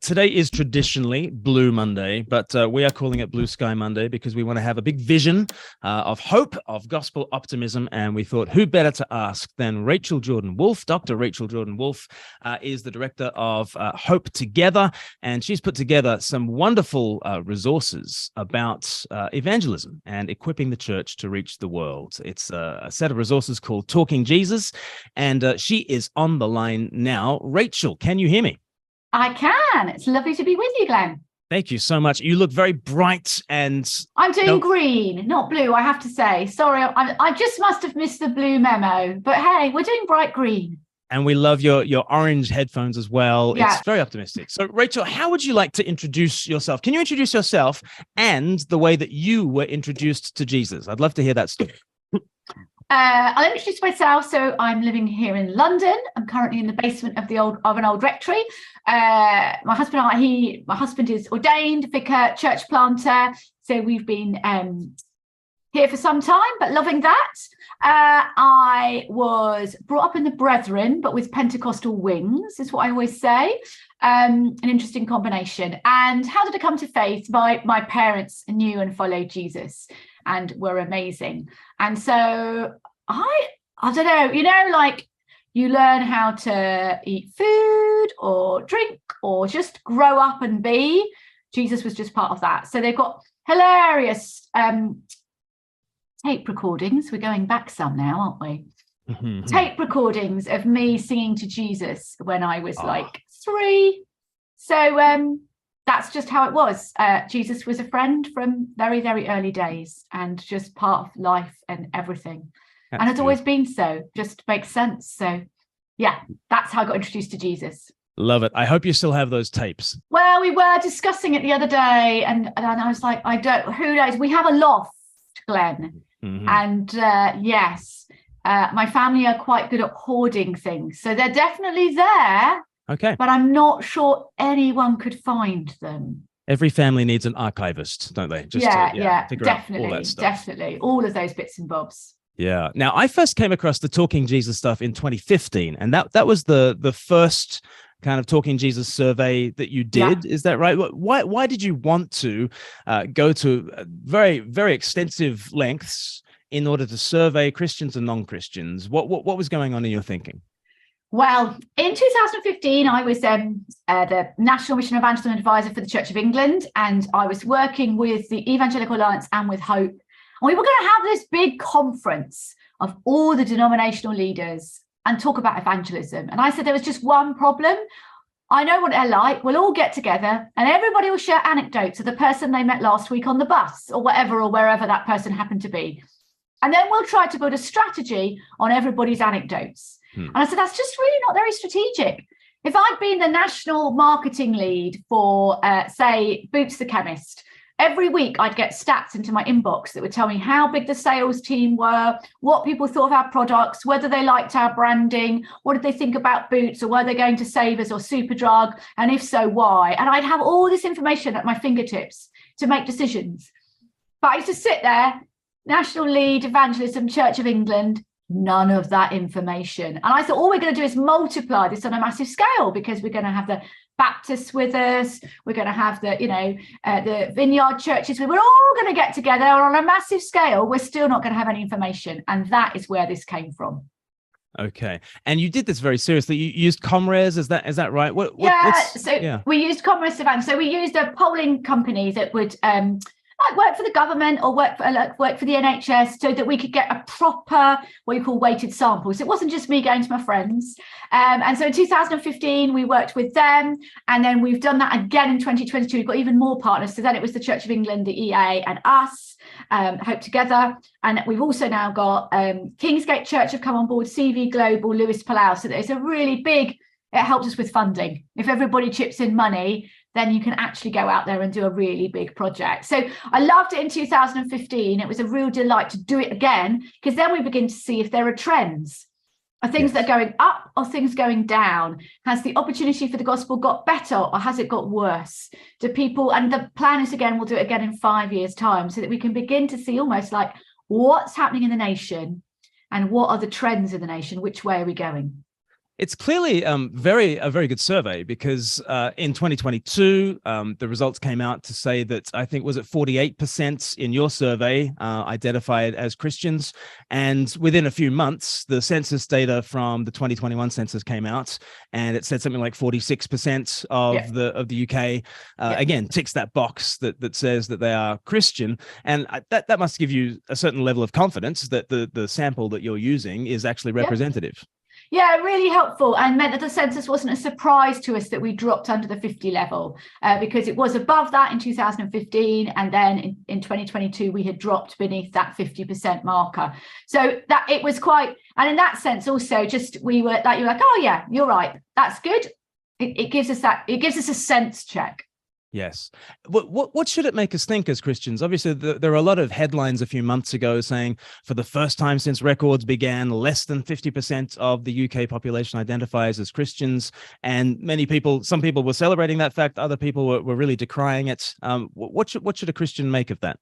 Today is traditionally Blue Monday, but we are calling it Blue Sky Monday because we want to have a big vision of hope, of gospel optimism. And we thought, who better to ask than Rachel JordanWolf? Dr. Rachel JordanWolf is the director of Hope Together, and she's put together some wonderful resources about evangelism and equipping the church to reach the world. It's a set of resources called Talking Jesus, and she is on the line now. Rachel, can you hear me? I can. It's lovely to be with you, Glen. Thank you so much. You look very bright and... I'm doing green, not blue, I have to say. Sorry, I just must have missed the blue memo. But hey, we're doing bright green. And we love your orange headphones as well. Yeah. It's very optimistic. So, Rachel, how would you like to introduce yourself? Can you introduce yourself and the way that you were introduced to Jesus? I'd love to hear that story. I'll introduce myself. So I'm living here in London. I'm currently in the basement of an old rectory. My husband is ordained vicar, church planter. So we've been here for some time, but loving that. I was brought up in the Brethren, but with Pentecostal wings, is what I always say. An interesting combination. And how did I come to faith? My parents knew and followed Jesus and were amazing. And so I don't know, like you learn how to eat food or drink or just grow up and be. Jesus was just part of that. So they've got hilarious tape recordings. We're going back some now, aren't we? Mm-hmm. Tape recordings of me singing to Jesus when I was like 3. So that's just how it was. Jesus was a friend from very, very early days and just part of life and everything. And has always been so. Just makes sense. So yeah, that's how I got introduced to Jesus. Love it. I hope you still have those tapes. Well, we were discussing it the other day and I was like, who knows? We have a loft, Glen. Mm-hmm. And yes, my family are quite good at hoarding things. So they're definitely there. Okay. But I'm not sure anyone could find them. Every family needs an archivist, don't they? Just to figure definitely, out all that stuff. Definitely. All of those bits and bobs. Yeah. Now, I first came across the Talking Jesus stuff in 2015, and that was the first kind of Talking Jesus survey that you did. Yeah. Is that right? Why did you want to go to very, very extensive lengths in order to survey Christians and non-Christians? What was going on in your thinking? Well, in 2015, I was the National Mission Evangelism Advisor for the Church of England, and I was working with the Evangelical Alliance and with Hope. And we were going to have this big conference of all the denominational leaders and talk about evangelism. And I said there was just one problem. I know what they're like. We'll all get together and everybody will share anecdotes of the person they met last week on the bus or whatever, or wherever that person happened to be. And then we'll try to build a strategy on everybody's anecdotes. And I said, that's just really not very strategic. If I'd been the national marketing lead for, say, Boots the Chemist, every week I'd get stats into my inbox that would tell me how big the sales team were, what people thought of our products, whether they liked our branding, what did they think about Boots, or were they going to Savers or Superdrug, and if so, why? And I'd have all this information at my fingertips to make decisions. But I used to sit there, National Lead, Evangelism, Church of England, none of that information. And I thought, all we're going to do is multiply this on a massive scale, because we're going to have the Baptists with us, we're going to have the vineyard churches, we're all going to get together on a massive scale. We're still not going to have any information. And that is where this came from. Okay. And you did this very seriously. You used Comres, is that right? We used Comres Savannah. So we used a polling company that would work for the government or work for the NHS, so that we could get a proper, what you call, weighted sample. So it wasn't just me going to my friends. And so in 2015, we worked with them. And then we've done that again in 2022. We've got even more partners. So then it was the Church of England, the EA, and us, Hope Together. And we've also now got Kingsgate Church have come on board, CV Global, Lewis Palau. So it's a really big, it helps us with funding. If everybody chips in money, then you can actually go out there and do a really big project. So I loved it in 2015. It was a real delight to do it again, because then we begin to see if there are trends. Are things that are going up or things going down? Has the opportunity for the gospel got better or has it got worse? Do people, and the plan is, again, we'll do it again in 5 years' time, so that we can begin to see almost like what's happening in the nation and what are the trends in the nation, which way are we going? It's clearly a very good survey, because in 2022, the results came out to say that, I think, was it 48% in your survey identified as Christians. And within a few months, the census data from the 2021 census came out, and it said something like 46% of the UK, again, ticks that box that says that they are Christian. And that must give you a certain level of confidence that the sample that you're using is actually representative. Yeah, really helpful, and meant that the census wasn't a surprise to us that we dropped under the 50 level, because it was above that in 2015, and then in 2022 we had dropped beneath that 50% marker. So that it was quite, and in that sense also, just you were like, oh yeah, you're right, that's good. It gives us a sense check. Yes. What should it make us think as Christians? Obviously, there are a lot of headlines a few months ago saying, for the first time since records began, less than 50% of the UK population identifies as Christians. And some people were celebrating that fact. Other people were really decrying it. What should a Christian make of that?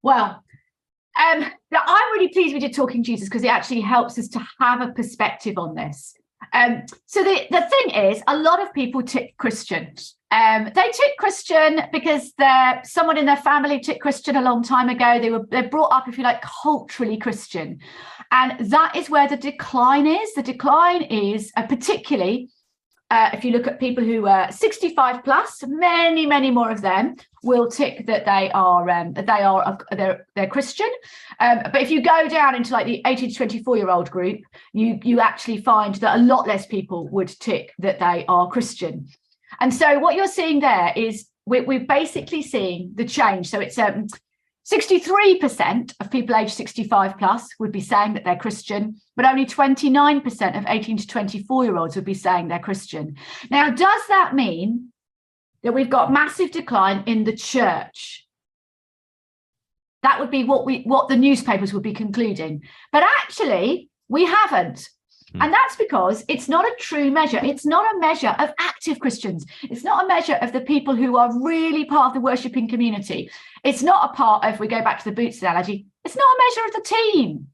Well, I'm really pleased we did Talking Jesus, because it actually helps us to have a perspective on this. So the thing is, a lot of people tick Christian. They tick Christian because someone in their family ticked Christian a long time ago. They're brought up, if you like, culturally Christian, and that is where the decline is. The decline is particularly if you look at people who are 65 plus, many more of them will tick that they're Christian. But if you go down into like the 18 to 24-year-old group, you actually find that a lot less people would tick that they are Christian. And so what you're seeing there is we're basically seeing the change. So it's 63% of people aged 65 plus would be saying that they're Christian, but only 29% of 18 to 24-year-olds would be saying they're Christian. Now, does that mean that we've got massive decline in the church? That would be what the newspapers would be concluding. But actually, we haven't. And that's because it's not a true measure. It's not a measure of active Christians. It's not a measure of the people who are really part of the worshipping community. It's not a part of, if we go back to the boots analogy, it's not a measure of the team.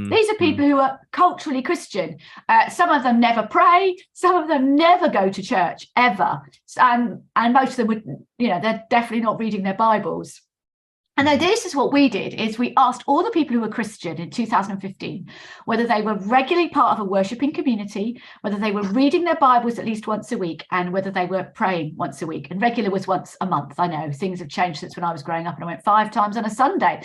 These are people who are culturally Christian. Some of them never pray. Some of them never go to church ever. And most of them would, they're definitely not reading their Bibles. And then this is what we did, is we asked all the people who were Christian in 2015, whether they were regularly part of a worshipping community, whether they were reading their Bibles at least once a week, and whether they were praying once a week. And regular was once a month. I know things have changed since when I was growing up, and I went 5 times on a Sunday.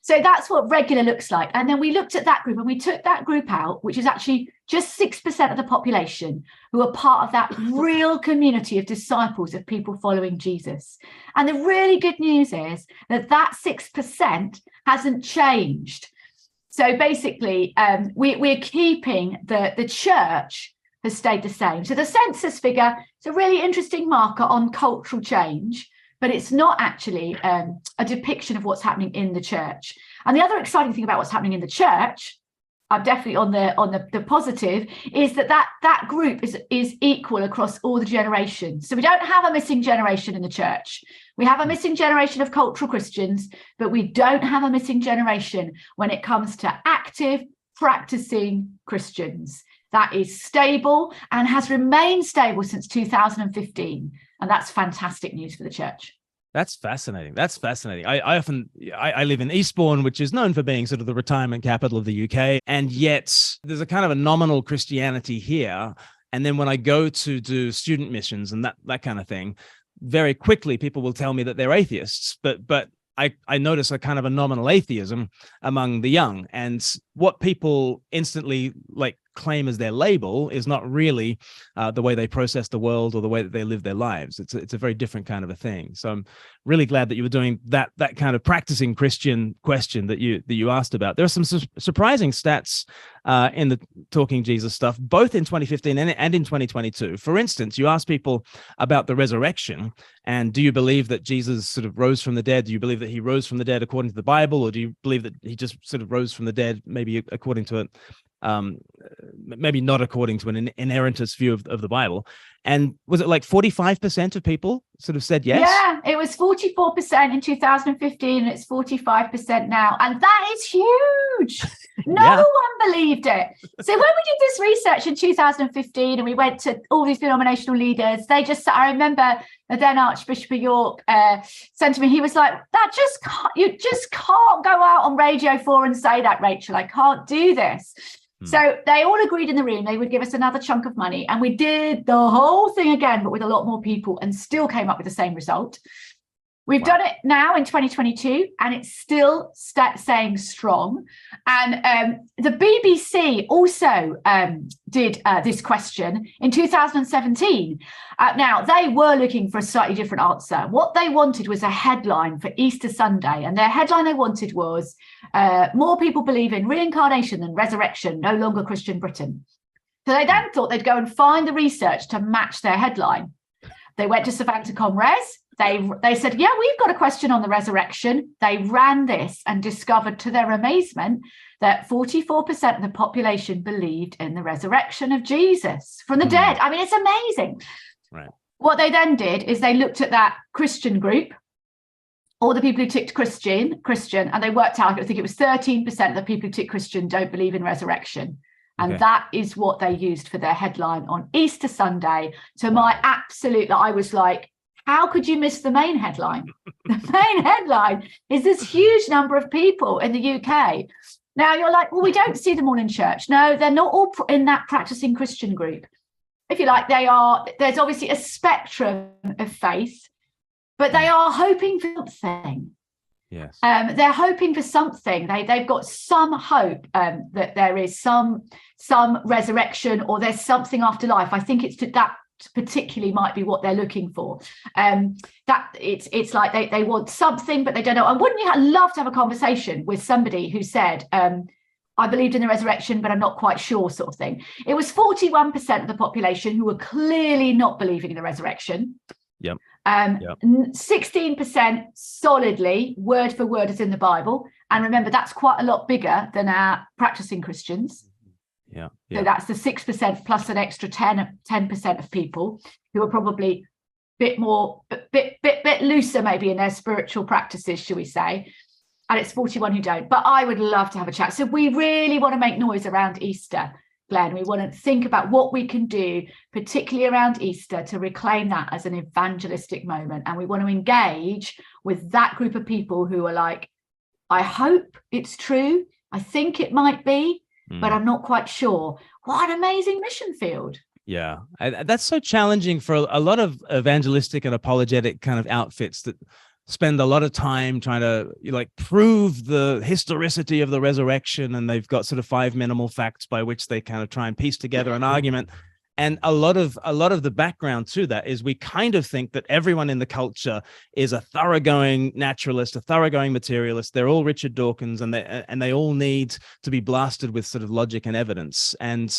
So that's what regular looks like. And then we looked at that group, and we took that group out, which is actually just 6% of the population who are part of that real community of disciples, of people following Jesus. And the really good news is that 6% hasn't changed. So basically, we're keeping the church has stayed the same. So the census figure is a really interesting marker on cultural change, but it's not actually a depiction of what's happening in the church. And the other exciting thing about what's happening in the church, I'm definitely on the positive, is that group is equal across all the generations. So we don't have a missing generation in the church. We have a missing generation of cultural Christians, but we don't have a missing generation when it comes to active, practicing Christians. That is stable and has remained stable since 2015. And that's fantastic news for the church. That's fascinating. I live in Eastbourne, which is known for being sort of the retirement capital of the UK. And yet there's a kind of a nominal Christianity here. And then when I go to do student missions and that kind of thing, very quickly people will tell me that they're atheists. But I notice a kind of a nominal atheism among the young. And what people instantly claim as their label is not really the way they process the world or the way that they live their lives. It's a very different kind of a thing. So I'm really glad that you were doing that kind of practicing Christian question that you asked about. There are some surprising stats in the Talking Jesus stuff, both in 2015 and in 2022. For instance, you asked people about the resurrection, and do you believe that Jesus sort of rose from the dead? Do you believe that he rose from the dead according to the Bible, or do you believe that he just sort of rose from the dead, maybe according to it? Maybe not according to an inerrantist view of the Bible. And was it like 45% of people sort of said yes? Yeah, it was 44% in 2015, and it's 45% now. And that is huge. No one believed it. So when we did this research in 2015 and we went to all these denominational leaders, they just, I remember the then Archbishop of York said to me, he was like, you just can't go out on Radio 4 and say that, Rachel. I can't do this. So they all agreed in the room they would give us another chunk of money, and we did the whole thing again, but with a lot more people, and still came up with the same result. We've done it now in 2022, and it's still staying strong. And the BBC also did this question in 2017. Now, they were looking for a slightly different answer. What they wanted was a headline for Easter Sunday. And their headline they wanted was, more people believe in reincarnation than resurrection, no longer Christian Britain. So they then thought they'd go and find the research to match their headline. They went to Savanta Comres. They said, yeah, we've got a question on the resurrection. They ran this and discovered to their amazement that 44% of the population believed in the resurrection of Jesus from the dead. I mean, it's amazing. Right. What they then did is they looked at that Christian group, all the people who ticked Christian, and they worked out, I think it was 13% of the people who ticked Christian don't believe in resurrection. And that is what they used for their headline on Easter Sunday. To my absolute, I was like, how could you miss the main headline? The main headline is this huge number of people in the UK. Now you're like, well, we don't see them all in church. No, they're not all in that practicing Christian group. If you like, there's obviously a spectrum of faith, but they are hoping for something. Yes. They're hoping for something. They've got some hope that there is some resurrection, or there's something after life. I think it's that particularly might be what they're looking for. That it's like they want something, but they don't know. And wouldn't you love to have a conversation with somebody who said, I believed in the resurrection, but I'm not quite sure, sort of thing. It was 41% of the population who were clearly not believing in the resurrection. Yep. 16% solidly, word for word, is in the Bible. And remember, that's quite a lot bigger than our practicing Christians. Yeah. So that's the 6% plus an extra 10% of people who are probably bit looser maybe in their spiritual practices, shall we say. And it's 41 who don't. But I would love to have a chat. So we really want to make noise around Easter, Glen. We want to think about what we can do, particularly around Easter, to reclaim that as an evangelistic moment. And we want to engage with that group of people who are like, I hope it's true. I think it might be, but I'm not quite sure. What an amazing mission field. Yeah, that's so challenging for a lot of evangelistic and apologetic kind of outfits that spend a lot of time trying to prove the historicity of the resurrection, and they've got sort of 5 minimal facts by which they kind of try and piece together an argument. And a lot of the background to that is we kind of think that everyone in the culture is a thoroughgoing naturalist, a thoroughgoing materialist. They're all Richard Dawkins, and they all need to be blasted with sort of logic and evidence. And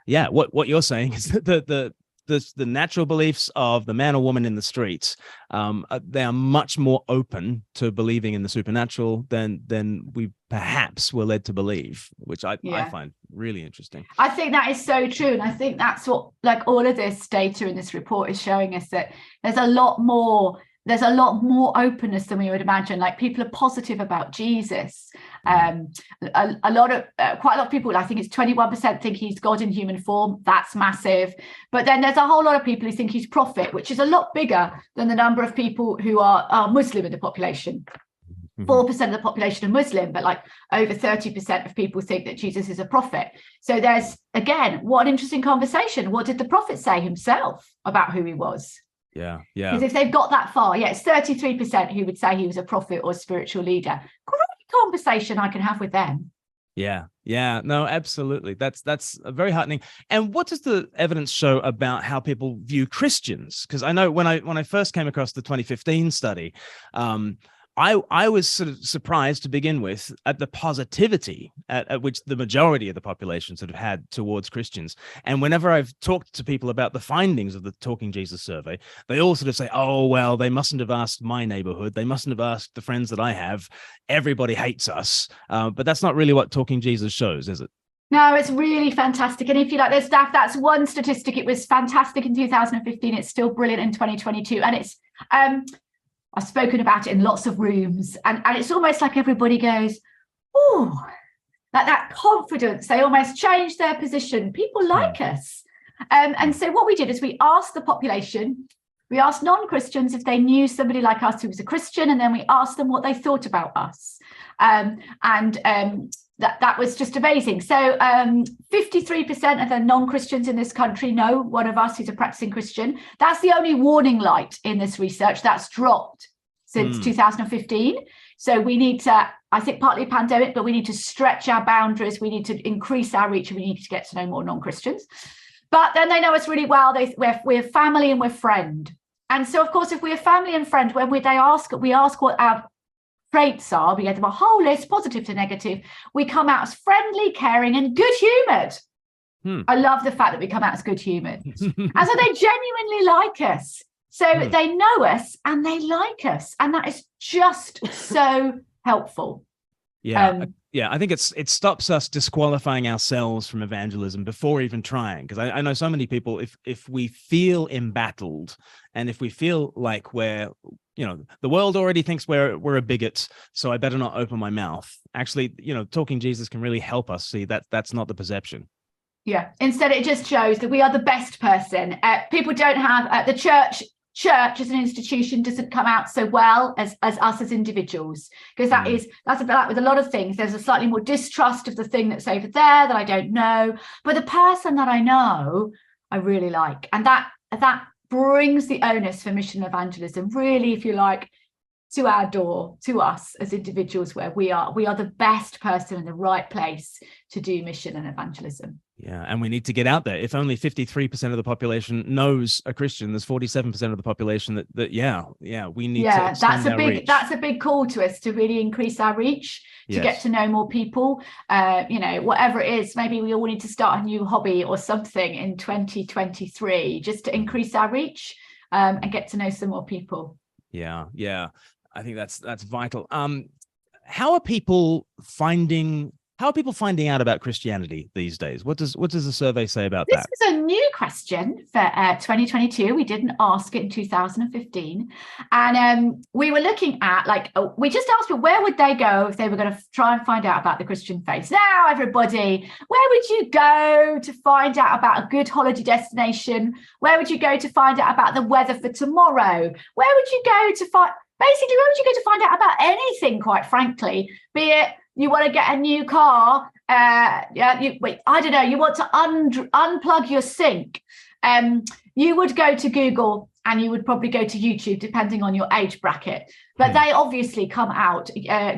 yeah, what you're saying is that the natural beliefs of the man or woman in the streets, they are much more open to believing in the supernatural than we perhaps were led to believe, which I find really interesting. I think that is so true. And I think that's what, all of this data in this report is showing us, that there's a lot more openness than we would imagine. Like, people are positive about Jesus. Quite a lot of people, I think it's 21% think he's God in human form. That's massive. But then there's a whole lot of people who think he's prophet, which is a lot bigger than the number of people who are Muslim in the population. 4% of the population are Muslim, but over 30% of people think that Jesus is a prophet. So there's, again, what an interesting conversation. What did the prophet say himself about who he was? Yeah. Because if they've got that far, it's 33% who would say he was a prophet or spiritual leader. Great conversation I can have with them. Yeah, no, absolutely. That's very heartening. And what does the evidence show about how people view Christians? Because I know when I first came across the 2015 study, I was sort of surprised to begin with at the positivity at which the majority of the population sort of had towards Christians. And whenever I've talked to people about the findings of the Talking Jesus survey, they all sort of say, oh, well, they mustn't have asked my neighborhood. They mustn't have asked the friends that I have. Everybody hates us. But that's not really what Talking Jesus shows, is it? No, it's really fantastic. And if you like, there's that's one statistic. It was fantastic in 2015. It's still brilliant in 2022. And it's, I've spoken about it in lots of rooms, and it's almost like everybody goes, oh, that confidence. They almost change their position. People like us. And so what we did is we asked the population, we asked non-Christians if they knew somebody like us who was a Christian, and then we asked them what they thought about us. That was just amazing. So 53% of the non-Christians in this country know one of us who's a practicing Christian. That's the only warning light in this research. That's dropped since 2015. So we need to, I think partly pandemic, but we need to stretch our boundaries. We need to increase our reach, and we need to get to know more non-Christians. But then they know us really well. We're family and we're friend. And so, of course, if we're family and friend, when we ask what our traits are, we get them a whole list, positive to negative. We come out as friendly, caring, and good-humoured. I love the fact that we come out as good-humoured. And so they genuinely like us. So they know us and they like us. And that is just so helpful. Yeah. I think it stops us disqualifying ourselves from evangelism before even trying. Because I know so many people, if we feel embattled, and if we feel like we're, the world already thinks we're a bigot, so I better not open my mouth. Actually, talking Jesus can really help us see that that's not the perception. Yeah. Instead, it just shows that we are the best person. People don't have the church as an institution doesn't come out so well as us as individuals, because that's a bit like with a lot of things. There's a slightly more distrust of the thing that's over there that I don't know, but the person that I know I really like, and that brings the onus for mission evangelism really, if you like, to our door, to us as individuals, where we are the best person in the right place to do mission and evangelism. Yeah, and we need to get out there. If only 53% of the population knows a Christian, there's 47% of the population that we need to extend our reach. That's a big call to us to really increase our reach, to get to know more people. Whatever it is, maybe we all need to start a new hobby or something in 2023 just to increase our reach and get to know some more people. Yeah. I think that's vital. How are people finding out about Christianity these days? What does the survey say about that? This was a new question for 2022. We didn't ask it in 2015. And we were looking at, we just asked people, where would they go if they were going to try and find out about the Christian faith? Now, everybody, where would you go to find out about a good holiday destination? Where would you go to find out about the weather for tomorrow? Where would you go to find out about anything, quite frankly, be it you want to get a new car, I don't know, you want to unplug your sink, you would go to Google, and you would probably go to YouTube, depending on your age bracket. But they obviously come out,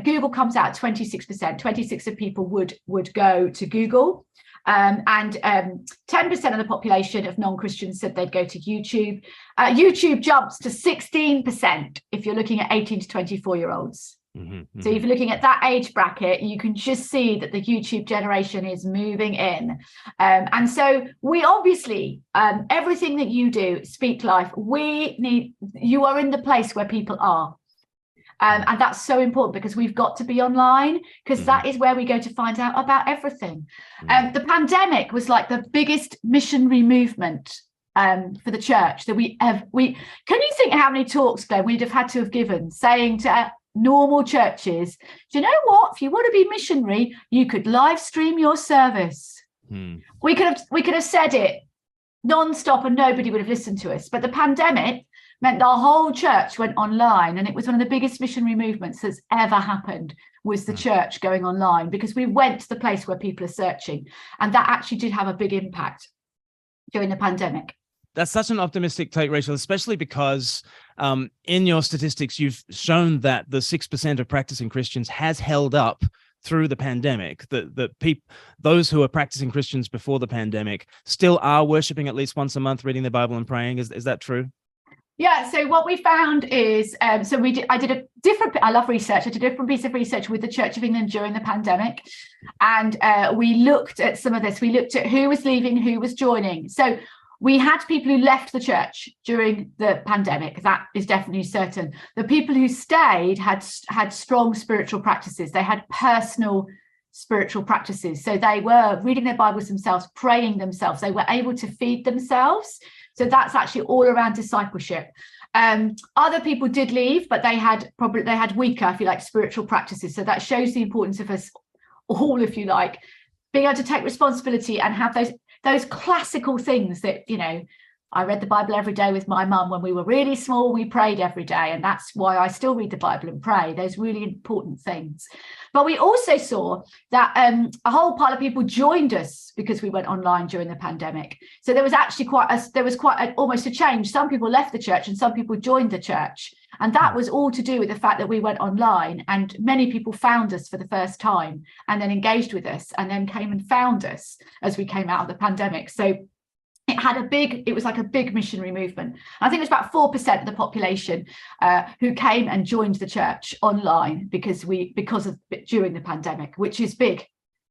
Google comes out 26%. 26% of people would go to Google. And 10% of the population of non-Christians said they'd go to YouTube. YouTube jumps to 16% if you're looking at 18 to 24-year-olds. So if you're looking at that age bracket, you can just see that the YouTube generation is moving in. And so we obviously, everything that you do, Speak Life, you are in the place where people are. And that's so important, because we've got to be online, because that is where we go to find out about everything. The pandemic was like the biggest missionary movement for the church that can you think how many talks, Glen, we'd have had to have given, saying to normal churches, do you know what, if you want to be missionary, you could live stream your service. We could have said it non-stop and nobody would have listened to us, but the pandemic meant the whole church went online, and it was one of the biggest missionary movements that's ever happened, was the church going online, because we went to the place where people are searching, and that actually did have a big impact during the pandemic. That's such an optimistic take, Rachel, especially because in your statistics, you've shown that the 6% of practicing Christians has held up through the pandemic. Those who are practicing Christians before the pandemic still are worshiping at least once a month, reading the Bible and praying. Is that true? Yeah, so what we found is, I love research. I did a different piece of research with the Church of England during the pandemic. And we looked at some of this. We looked at who was leaving, who was joining. So we had people who left the church during the pandemic. That is definitely certain. The people who stayed had strong spiritual practices. They had personal spiritual practices. So they were reading their Bibles themselves, praying themselves. They were able to feed themselves. So that's actually all around discipleship. Other people did leave, but they had weaker, if you like, spiritual practices. So that shows the importance of us all, if you like, being able to take responsibility and have those classical things that, you know, I read the Bible every day with my mum when we were really small. We prayed every day. And that's why I still read the Bible and pray. Those really important things. But we also saw that a whole pile of people joined us because we went online during the pandemic. So there was actually almost a change. Some people left the church and some people joined the church. And that was all to do with the fact that we went online, and many people found us for the first time and then engaged with us and then came and found us as we came out of the pandemic. So it was like a big missionary movement. I think it was about 4% of the population who came and joined the church online during the pandemic, which is big.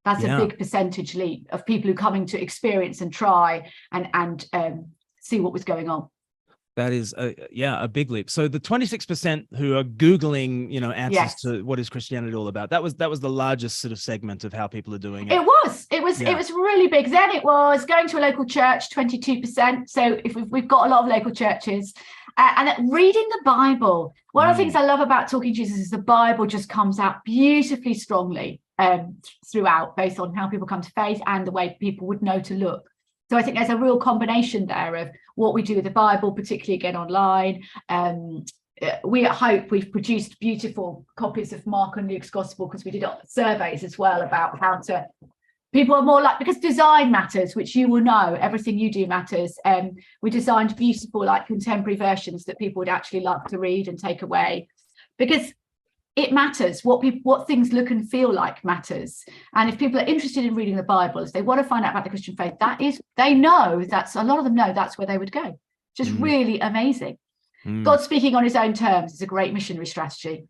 That's a big percentage leap of people who are coming to experience and try and see what was going on. That is a big leap. So the 26% who are Googling, you know, answers to what is Christianity all about, that was the largest sort of segment of how people are doing it. It was really big. Then it was going to a local church, 22%. So if we've got a lot of local churches, and reading the Bible. One of the things I love about Talking Jesus is the Bible just comes out beautifully strongly throughout, based on how people come to faith and the way people would know to look. So I think there's a real combination there of what we do with the Bible, particularly again online. We at Hope, we've produced beautiful copies of Mark and Luke's Gospel because we did surveys as well about how to. People are more like, because design matters, which you will know, everything you do matters. We designed beautiful, like contemporary versions that people would actually like to read and take away, because it matters. What things look and feel like matters. And if people are interested in reading the Bible, if they want to find out about the Christian faith, they know a lot of them know that's where they would go. Just really amazing. God speaking on his own terms is a great missionary strategy.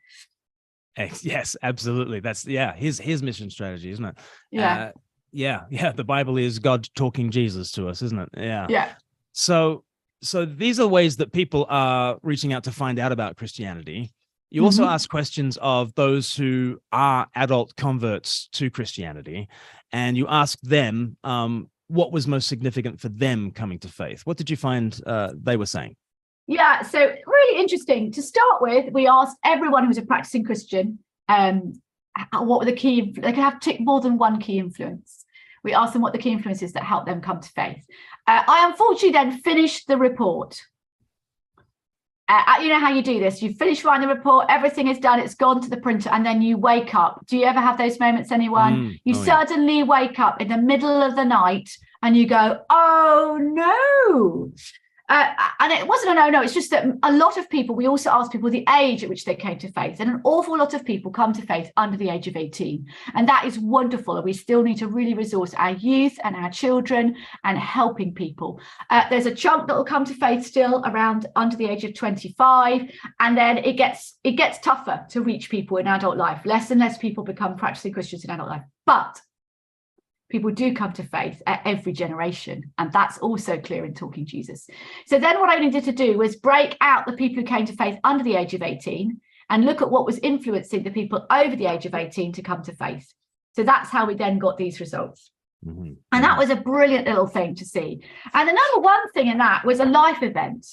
Yes, absolutely. That's his mission strategy, isn't it? Yeah. The Bible is God talking Jesus to us, isn't it? Yeah. So these are ways that people are reaching out to find out about Christianity. You also ask questions of those who are adult converts to Christianity, and you ask them what was most significant for them coming to faith. What did you find they were saying? Yeah, so really interesting. To start with, we asked everyone who's a practicing Christian what were the key. They could have tick more than one key influence. We asked them what the key influences that helped them come to faith. I unfortunately then finished the report. You know how you do this. You finish writing the report, everything is done, it's gone to the printer, and then you wake up. Do you ever have those moments, anyone? You suddenly wake up in the middle of the night and you go, oh no. And it wasn't a no, it's just that a lot of people, we also asked people the age at which they came to faith, and an awful lot of people come to faith under the age of 18. And that is wonderful. And we still need to really resource our youth and our children and helping people. There's a chunk that will come to faith still around under the age of 25. And then it gets tougher to reach people in adult life. Less and less people become practicing Christians in adult life. But people do come to faith at every generation, and that's also clear in Talking Jesus. So then what I needed to do was break out the people who came to faith under the age of 18 and look at what was influencing the people over the age of 18 to come to faith. So that's how we then got these results. And that was a brilliant little thing to see. And the number one thing in that was a life event.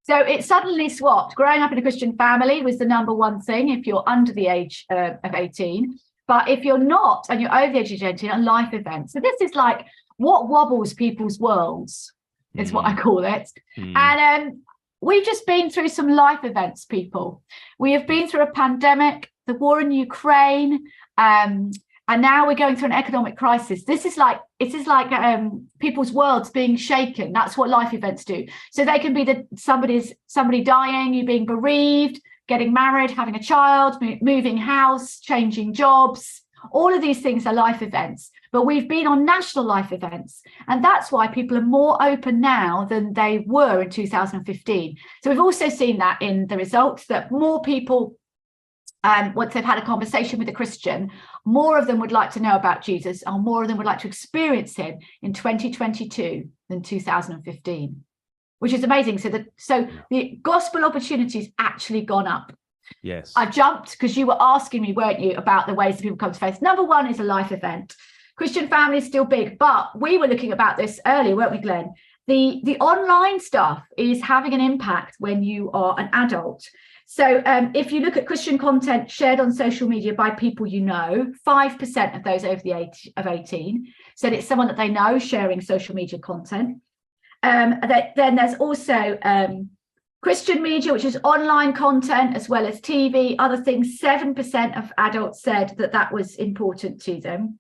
So it suddenly swapped. Growing up in a Christian family was the number one thing if you're under the age of 18. But if you're not, and you're over the age of 18, a life event. So this is like what wobbles people's worlds, is what I call it. And we've just been through some life events, people. We have been through a pandemic, the war in Ukraine, and now we're going through an economic crisis. This is like people's worlds being shaken. That's what life events do. So they can be somebody dying, you being bereaved, getting married, having a child, moving house, changing jobs. All of these things are life events, but we've been on national life events. And that's why people are more open now than they were in 2015. So we've also seen that in the results, that more people, once they've had a conversation with a Christian, more of them would like to know about Jesus, and more of them would like to experience him in 2022 than 2015. Which is amazing. So the gospel opportunity's actually gone up. Yes. I jumped because you were asking me, weren't you, about the ways that people come to faith. Number one is a life event. Christian family is still big, but we were looking about this earlier, weren't we, Glen? The online stuff is having an impact when you are an adult. So if you look at Christian content shared on social media by people you know, 5% of those over the age of 18 said it's someone that they know sharing social media content. Then there's also Christian media, which is online content as well as TV, other things. 7% of adults said that was important to them.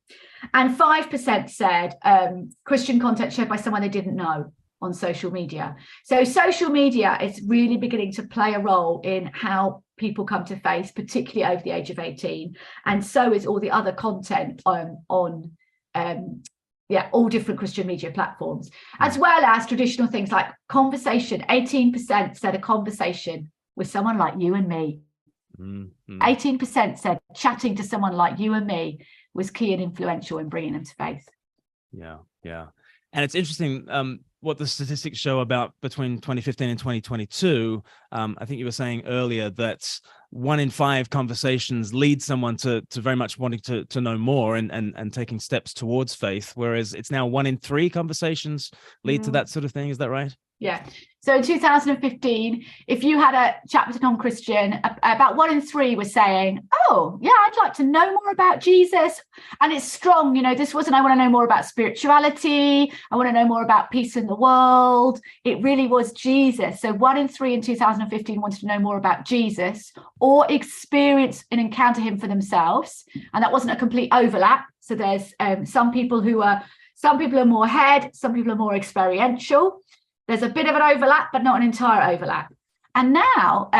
And 5% said Christian content shared by someone they didn't know on social media. So social media is really beginning to play a role in how people come to faith, particularly over the age of 18. And so is all the other content on all different Christian media platforms, as well as traditional things like conversation. 18% said a conversation with someone like you and me. 18% said chatting to someone like you and me was key and influential in bringing them to faith. Yeah. And it's interesting what the statistics show about between 2015 and 2022. I think you were saying earlier that 1 in 5 conversations lead someone to very much wanting to know more and taking steps towards faith, whereas it's now 1 in 3 conversations lead to that sort of thing. Is that right? Yeah. So in 2015, if you had a chat with a non-Christian, about 1 in 3 were saying, oh, yeah, I'd like to know more about Jesus. And it's strong. This wasn't, I want to know more about spirituality. I want to know more about peace in the world. It really was Jesus. So 1 in 3 in 2015 wanted to know more about Jesus or experience and encounter him for themselves. And that wasn't a complete overlap. So there's some people are more head, some people are more experiential. There's a bit of an overlap, but not an entire overlap. And now,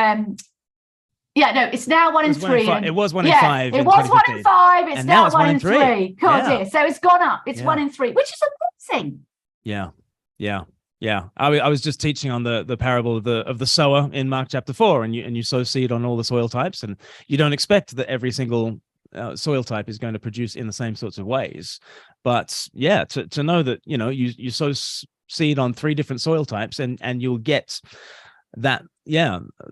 it's now 1 in 3. It was 1 in 5. It was 1 in 5. It's now 1 in 3. God, So it's gone up. It's 1 in 3, which is amazing. Yeah. I was just teaching on the parable of the sower in Mark chapter 4, and you sow seed on all the soil types, and you don't expect that every single soil type is going to produce in the same sorts of ways. But to know that you sow seed on 3 different soil types and you'll get that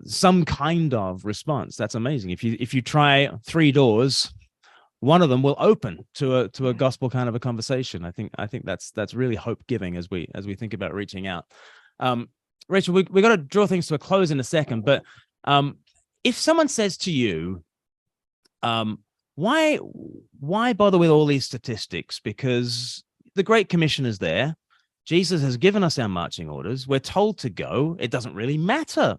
some kind of response. That's amazing. If you try 3 doors, one of them will open to a gospel kind of a conversation. I think that's really hope giving as we think about reaching out. Rachel, we got to draw things to a close in a second, but if someone says to you, why bother with all these statistics? Because the Great Commission is there. Jesus has given us our marching orders. We're told to go. It doesn't really matter,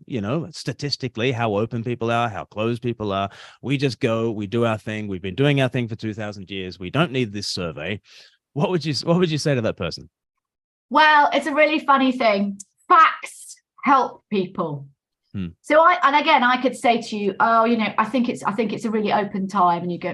statistically, how open people are, how closed people are. We just go, we do our thing. We've been doing our thing for 2,000 years. We don't need this survey. What would you say to that person? Well, it's a really funny thing. Facts help people. So I could say to you, I think it's a really open time, and you go,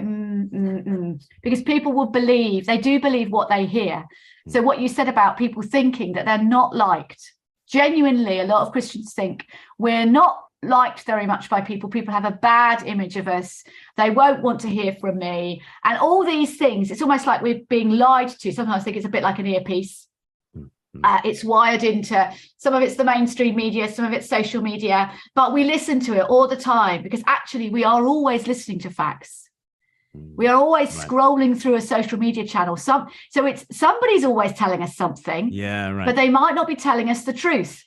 because people will believe, they do believe what they hear. So what you said about people thinking that they're not liked, genuinely, a lot of Christians think we're not liked very much by people. People have a bad image of us. They won't want to hear from me. And all these things, it's almost like we're being lied to. Sometimes I think it's a bit like an earpiece. It's wired into, some of it's the mainstream media, some of it's social media, but we listen to it all the time because actually we are always listening to facts. We are always scrolling through a social media channel. So it's somebody's always telling us something, but they might not be telling us the truth.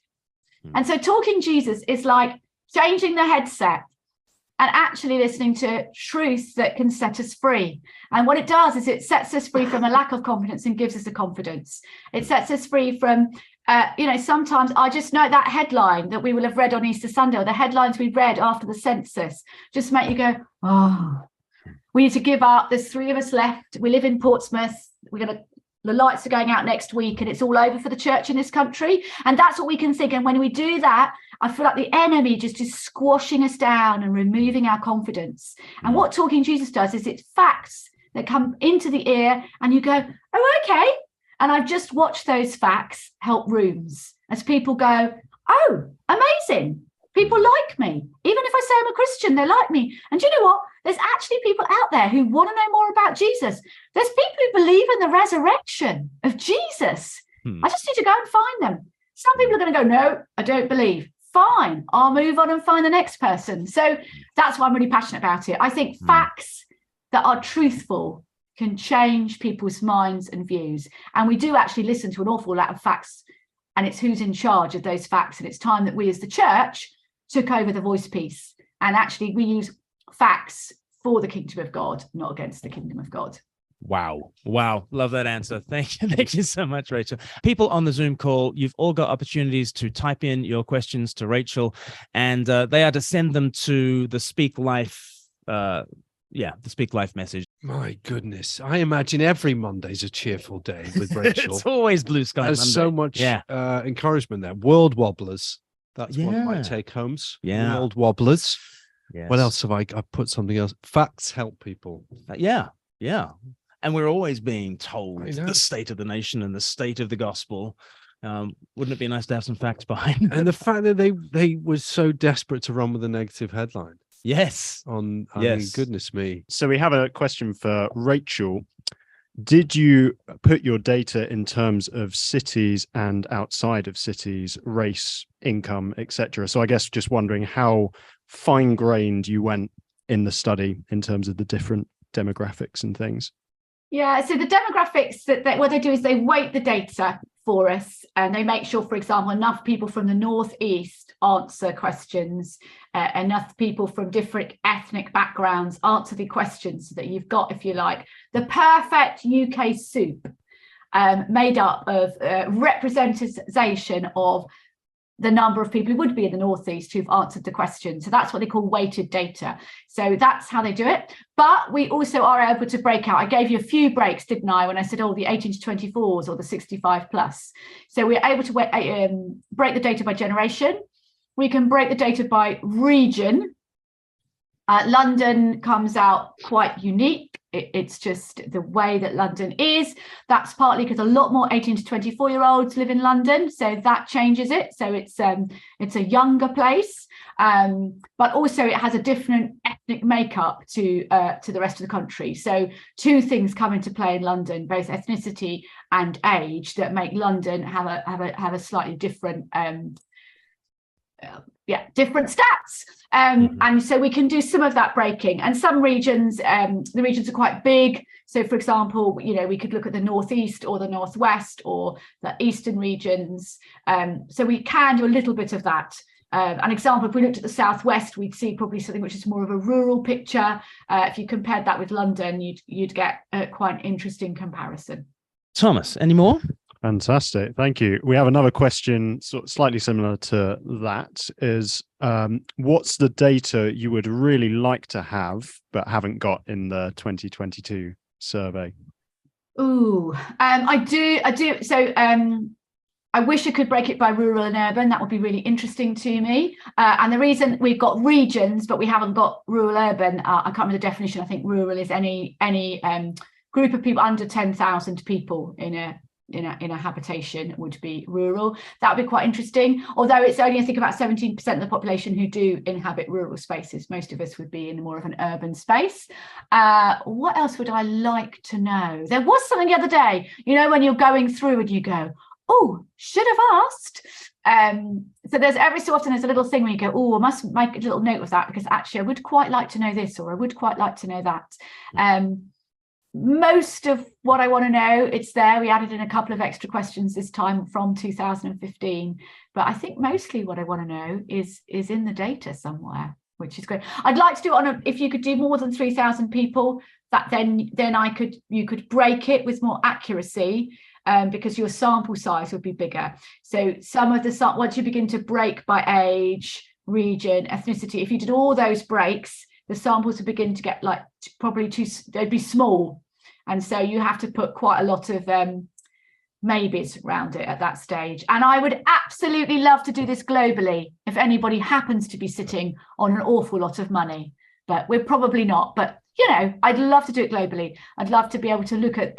And so talking Jesus is like changing the headset and actually listening to truth that can set us free. And what it does is it sets us free from a lack of confidence and gives us a confidence. It sets us free from, sometimes I just know that headline that we will have read on Easter Sunday, or the headlines we read after the census, just make you go, oh, we need to give up. There's 3 of us left. We live in Portsmouth. The lights are going out next week and it's all over for the church in this country. And that's what we can think. And when we do that, I feel like the enemy just is squashing us down and removing our confidence. And what Talking Jesus does is it's facts that come into the ear and you go, oh, okay. And I've just watched those facts help rooms as people go, oh, amazing. People like me. Even if I say I'm a Christian, they like me. And do you know what? There's actually people out there who want to know more about Jesus. There's people who believe in the resurrection of Jesus. I just need to go and find them. Some people are going to go, no, I don't believe. Fine, I'll move on and find the next person. So that's why I'm really passionate about it. I think facts that are truthful can change people's minds and views. And we do actually listen to an awful lot of facts and it's who's in charge of those facts. And it's time that we as the church took over the voice piece. And actually we use facts for the kingdom of God, not against the kingdom of God. Wow. Love that answer. Thank you. Thank you so much, Rachel. People on the Zoom call, you've all got opportunities to type in your questions to Rachel, and they are to send them to the Speak Life, the Speak Life message. My goodness. I imagine every Monday's a cheerful day with Rachel. It's always blue sky There's Monday. so much encouragement there. World Wobblers. That's one of my take homes. Yeah. World Wobblers. Yes. What else have I put something else? Facts help people. Yeah. And we're always being told I know. the state of the nation and the state of the gospel. Wouldn't it be nice to have some facts behind it? And the fact that they were so desperate to run with a negative headline. Yes. I mean, goodness me. So we have a question for Rachel. Did you put your data in terms of cities and outside of cities, race, income, etc.? So I guess just wondering how fine-grained you went in the study in terms of the different demographics and things. Yeah, so the demographics, what they do is they weight the data for us, and they make sure, for example, enough people from the northeast answer questions, enough people from different ethnic backgrounds answer the questions, so that you've got, if you like, the perfect UK soup made up of representation of the number of people who would be in the northeast who've answered the question. So that's what they call weighted data. So that's how they do it. But we also are able to break out. I gave you a few breaks, didn't I, when I said, the 18 to 24s or the 65 plus. So we're able to break the data by generation. We can break the data by region. London comes out quite unique. It's just the way that London is. That's partly because a lot more 18 to 24-year-olds live in London, so that changes it. So it's a younger place, but also it has a different ethnic makeup to the rest of the country. So two things come into play in London, both ethnicity and age, that make London have a slightly different different stats. And so we can do some of that breaking. And some regions, the regions are quite big. So for example, we could look at the northeast or the northwest or the eastern regions. So we can do a little bit of that. An example, if we looked at the southwest, we'd see probably something which is more of a rural picture. If you compared that with London, you'd get quite an interesting comparison. Thomas, any more? Fantastic. Thank you. We have another question slightly similar to that, is what's the data you would really like to have but haven't got in the 2022 survey? I do. So I wish I could break it by rural and urban. That would be really interesting to me. And the reason we've got regions, but we haven't got rural urban, I can't remember the definition. I think rural is any group of people under 10,000 people in a habitation would be rural. That would be quite interesting. Although it's only, I think, about 17% of the population who do inhabit rural spaces. Most of us would be in more of an urban space. What else would I like to know? There was something the other day, when you're going through and you go, should have asked. So there's every so often there's a little thing where you go, I must make a little note of that, because actually I would quite like to know this, or I would quite like to know that. Most of what I want to know, it's there. We added in a couple of extra questions this time from 2015, but I think mostly what I want to know is in the data somewhere, which is great. I'd like to do it if you could do more than 3,000 people, that then you could break it with more accuracy, because your sample size would be bigger. So some of the once you begin to break by age, region, ethnicity, if you did all those breaks, the samples would begin to get they'd be small. And so you have to put quite a lot of maybes around it at that stage. And I would absolutely love to do this globally if anybody happens to be sitting on an awful lot of money, but we're probably not. But, I'd love to do it globally. I'd love to be able to look at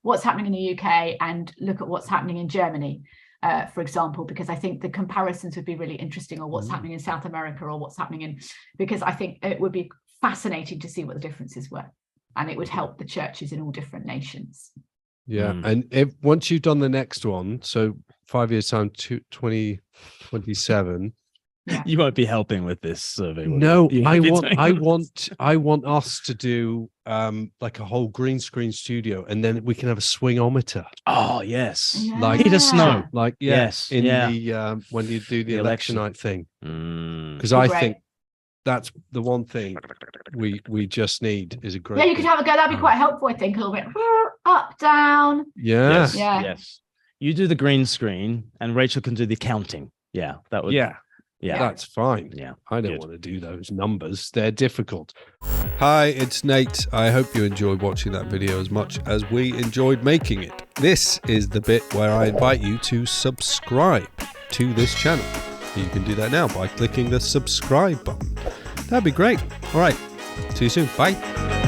what's happening in the UK and look at what's happening in Germany, for example, because I think the comparisons would be really interesting, or what's happening in South America, or what's happening because I think it would be fascinating to see what the differences were, and it would help the churches in all different nations. Yeah. And once you've done the next one, so 5 years time, 2027, You won't be helping with this survey. will No, you? I You'll be want, doing- I want us to do like a whole green screen studio, and then we can have a swingometer. Oh yes, Like Peter Snow. Like Yes, in yeah. the when you do the The election election. night thing, Mm. because I Great. think that's the one thing we just need is a great. Yeah, you could have a go. That'd be quite helpful, I think, a little bit. Up, down. Yeah. Yes, Yeah. yes. You do the green screen, and Rachel can do the counting. Yeah, that would. Yeah, yeah, that's fine. yeah. I don't Good. want to do those numbers. They're difficult. Hi, it's Nate. I hope you enjoyed watching that video as much as we enjoyed making it. This is the bit where I invite you to subscribe to this channel. You can do that now by clicking the subscribe button. That'd be great. All right. See you soon. Bye.